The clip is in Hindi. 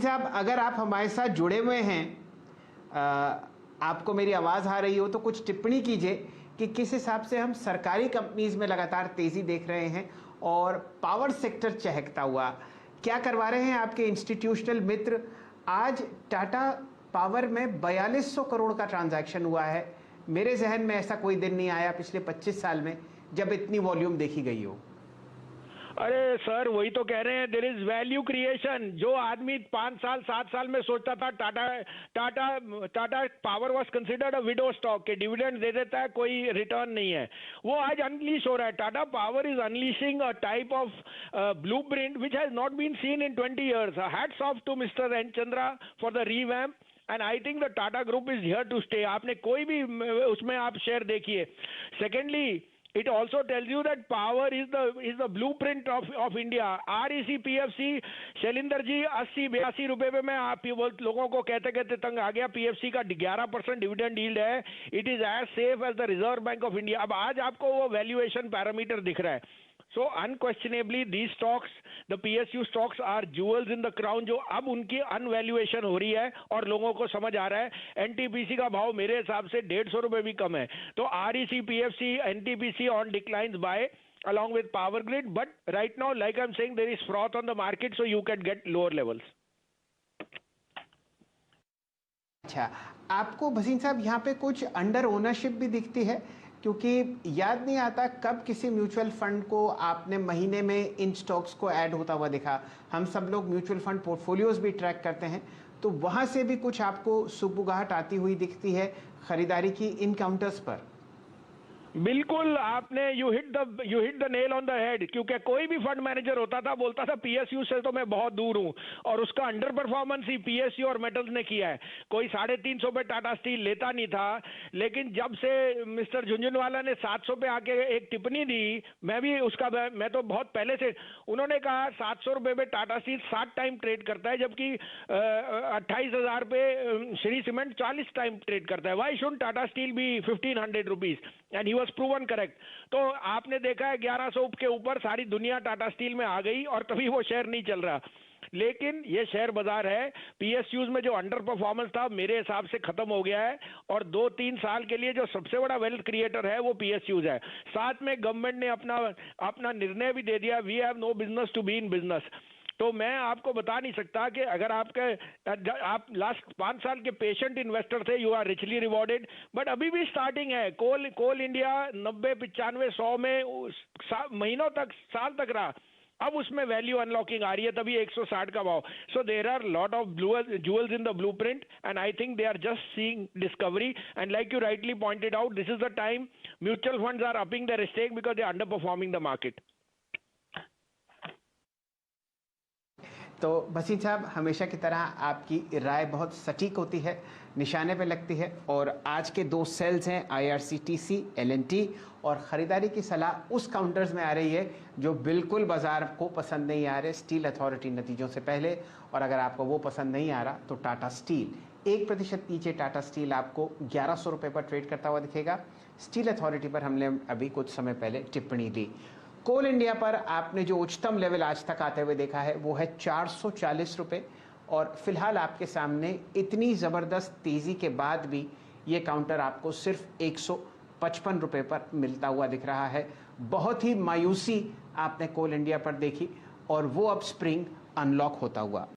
साहब, अगर आप हमारे साथ जुड़े हुए हैं, आपको मेरी आवाज़ आ रही हो तो कुछ टिप्पणी कीजिए कि किस हिसाब से हम सरकारी कंपनीज में लगातार तेज़ी देख रहे हैं और पावर सेक्टर चहकता हुआ। क्या करवा रहे हैं आपके इंस्टीट्यूशनल मित्र? आज टाटा पावर में 4200 करोड़ का ट्रांजैक्शन हुआ है। मेरे जहन में ऐसा कोई दिन नहीं आया पिछले 25 साल में जब इतनी वॉल्यूम देखी गई हो। अरे सर, वही तो कह रहे हैं, देयर इज वैल्यू क्रिएशन। जो आदमी 5 साल 7 साल में सोचता था Tata power was considered a window stock के डिविडेंड दे देता है, कोई रिटर्न नहीं है, वो आज अनलीश हो रहा है। Tata power is unleashing a type of blueprint which has not been seen in 20 years. Hats off to mister N Chandra for the revamp and I think the Tata group is here to stay. आपने कोई भी उसमें आप शेयर देखिए। Secondly, it also tells you that power is the blueprint of India. REC PFC Shailinder ji 80-82 रुपए पे मैं आप लोगों को कहते कहते तंग आ गया। PFC का 11% डिविडेंड यील्ड है। It is as safe as the Reserve Bank of India. अब आज आपको वो वैल्यूएशन पैरामीटर दिख रहा है। So unquestionably these stocks, the PSU stocks are jewels in the crown, जो अब उनकी अनवैल्यूएशन हो रही है और लोगों को समझ आ रहा है। NTPC का भाव मेरे हिसाब से 150 रुपए भी कम है। तो REC PFC NTPC on declines by along with Power Grid, but right now like I'm saying there is froth on the market, so you can get lower levels. अच्छा, आपको भसीन साहब यहाँ पे कुछ अंडर ओनरशिप भी दिखती है? क्योंकि याद नहीं आता कब किसी म्यूचुअल फंड को आपने महीने में इन स्टॉक्स को ऐड होता हुआ देखा। हम सब लोग म्यूचुअल फंड पोर्टफोलियोज भी ट्रैक करते हैं, तो वहाँ से भी कुछ आपको सुगबुगाहट आती हुई दिखती है खरीदारी की इन काउंटर्स पर? बिल्कुल, आपने you hit the nail on the head. क्योंकि कोई भी फंड मैनेजर होता था बोलता था पीएसयू से तो मैं बहुत दूर हूं, और उसका अंडर परफॉर्मेंस ही पीएसयू और मेटल्स ने किया है। कोई 350 पे टाटा स्टील लेता नहीं था, लेकिन जब से मिस्टर झुंझुनवाला ने 700 पे आके एक टिप्पणी दी, मैं तो बहुत पहले से, उन्होंने कहा 700 रुपए पे टाटा स्टील 7 टाइम ट्रेड करता है, जबकि 28,000 पे श्री सीमेंट 40 टाइम ट्रेड करता है। वाई शुड टाटा स्टील भी 1500 rupees? And he was proven correct. तो आपने देखा है 1100 के ऊपर सारी दुनिया टाटा स्टील में आ गई और तभी वो शेयर नहीं चल रहा। लेकिन ये शेयर बाजार है। पीएसयूज में जो अंडर परफॉर्मेंस था मेरे हिसाब से खत्म हो गया है, और 2-3 साल के लिए जो सबसे बड़ा वेल्थ क्रिएटर है वो पीएसयूज है। साथ में गवर्नमेंट ने अपना निर्णय भी दे दिया, we have no business to be in business. तो मैं आपको बता नहीं सकता कि अगर आप लास्ट 5 साल के पेशेंट इन्वेस्टर थे, you are richly rewarded, but अभी भी स्टार्टिंग है। कोल इंडिया 90, 95, 100 में महीनों तक, साल तक रहा, अब उसमें वैल्यू अनलॉकिंग आ रही है, तभी 160 का भाव। So there are lot of jewels in the blueprint, and I think they are just seeing discovery, and like you rightly pointed out, this is the time mutual funds are upping their stake because they are underperforming the market. तो भसीन साहब, हमेशा की तरह आपकी राय बहुत सटीक होती है, निशाने पे लगती है, और आज के 2 सेल्स हैं IRCTC, L&T, और ख़रीदारी की सलाह उस काउंटर्स में आ रही है जो बिल्कुल बाज़ार को पसंद नहीं आ रहे। स्टील अथॉरिटी नतीजों से पहले, और अगर आपको वो पसंद नहीं आ रहा तो टाटा स्टील 1% नीचे, टाटा स्टील आपको 1100 रुपये पर ट्रेड करता हुआ दिखेगा। स्टील अथॉरिटी पर हमने अभी कुछ समय पहले टिप्पणी दी। कोल इंडिया पर आपने जो उच्चतम लेवल आज तक आते हुए देखा है वो है 440 रुपये, और फिलहाल आपके सामने इतनी ज़बरदस्त तेज़ी के बाद भी ये काउंटर आपको सिर्फ 155 रुपये पर मिलता हुआ दिख रहा है। बहुत ही मायूसी आपने कोल इंडिया पर देखी, और वो अब स्प्रिंग अनलॉक होता हुआ